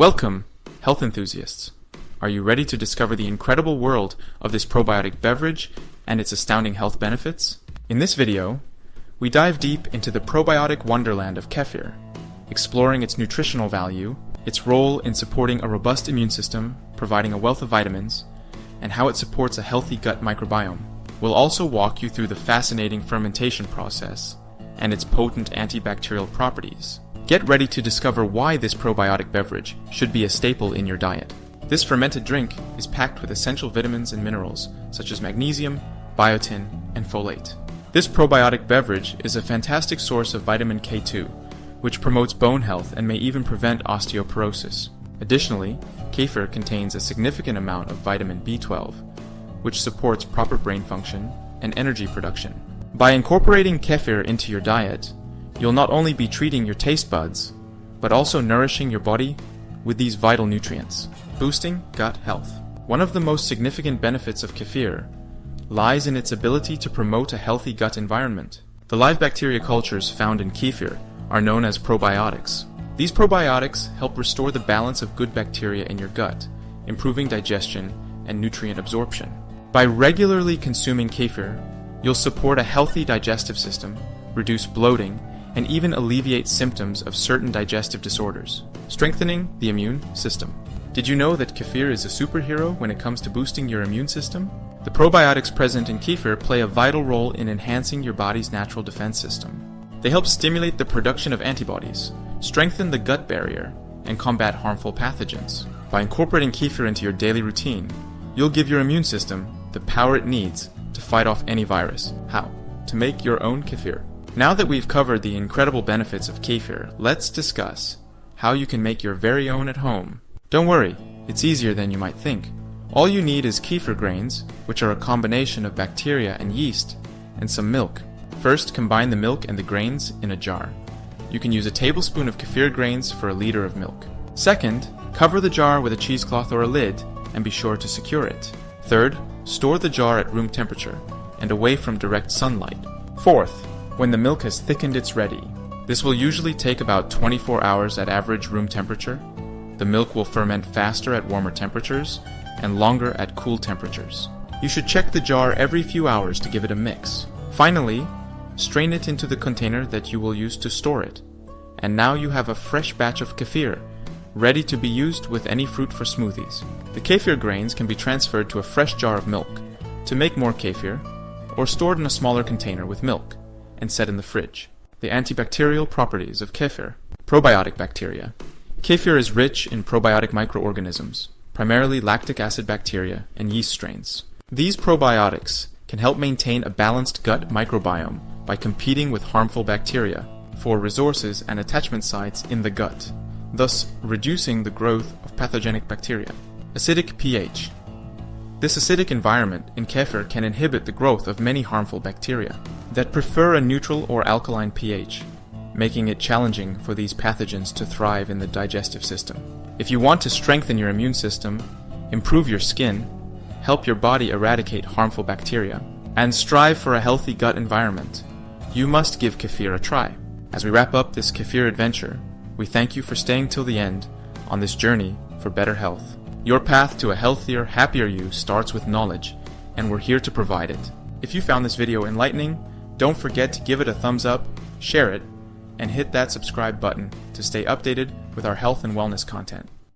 Welcome, health enthusiasts. Are you ready to discover the incredible world of this probiotic beverage and its astounding health benefits? In this video, we dive deep into the probiotic wonderland of kefir, exploring its nutritional value, its role in supporting a robust immune system, providing a wealth of vitamins, and how it supports a healthy gut microbiome. We'll also walk you through the fascinating fermentation process and its potent antibacterial properties. Get ready to discover why this probiotic beverage should be a staple in your diet. This fermented drink is packed with essential vitamins and minerals such as magnesium, biotin, and folate. This probiotic beverage is a fantastic source of vitamin K2, which promotes bone health and may even prevent osteoporosis. Additionally, kefir contains a significant amount of vitamin B12, which supports proper brain function and energy production. By incorporating kefir into your diet, you'll not only be treating your taste buds, but also nourishing your body with these vital nutrients, boosting gut health. One of the most significant benefits of kefir lies in its ability to promote a healthy gut environment. The live bacteria cultures found in kefir are known as probiotics. These probiotics help restore the balance of good bacteria in your gut, improving digestion and nutrient absorption. By regularly consuming kefir, you'll support a healthy digestive system, reduce bloating, and even alleviate symptoms of certain digestive disorders, strengthening the immune system. Did you know that kefir is a superhero when it comes to boosting your immune system? The probiotics present in kefir play a vital role in enhancing your body's natural defense system. They help stimulate the production of antibodies, strengthen the gut barrier, and combat harmful pathogens. By incorporating kefir into your daily routine, you'll give your immune system the power it needs to fight off any virus. How? To make your own kefir. Now that we've covered the incredible benefits of kefir, let's discuss how you can make your very own at home. Don't worry, it's easier than you might think. All you need is kefir grains, which are a combination of bacteria and yeast, and some milk. First, combine the milk and the grains in a jar. You can use a tablespoon of kefir grains for a liter of milk. Second, cover the jar with a cheesecloth or a lid, and be sure to secure it. Third, store the jar at room temperature and away from direct sunlight. Fourth, when the milk has thickened, it's ready. This will usually take about 24 hours at average room temperature. The milk will ferment faster at warmer temperatures and longer at cool temperatures. You should check the jar every few hours to give it a mix. Finally, strain it into the container that you will use to store it. And now you have a fresh batch of kefir, ready to be used with any fruit for smoothies. The kefir grains can be transferred to a fresh jar of milk to make more kefir, or stored in a smaller container with milk and set in the fridge. The antibacterial properties of kefir. Probiotic bacteria. Kefir is rich in probiotic microorganisms, primarily lactic acid bacteria and yeast strains. These probiotics can help maintain a balanced gut microbiome by competing with harmful bacteria for resources and attachment sites in the gut, thus reducing the growth of pathogenic bacteria. Acidic pH. This acidic environment in kefir can inhibit the growth of many harmful bacteria that prefer a neutral or alkaline pH, making it challenging for these pathogens to thrive in the digestive system. If you want to strengthen your immune system, improve your skin, help your body eradicate harmful bacteria, and strive for a healthy gut environment, you must give kefir a try. As we wrap up this kefir adventure, we thank you for staying till the end on this journey for better health. Your path to a healthier, happier you starts with knowledge, and we're here to provide it. If you found this video enlightening, don't forget to give it a thumbs up, share it, and hit that subscribe button to stay updated with our health and wellness content.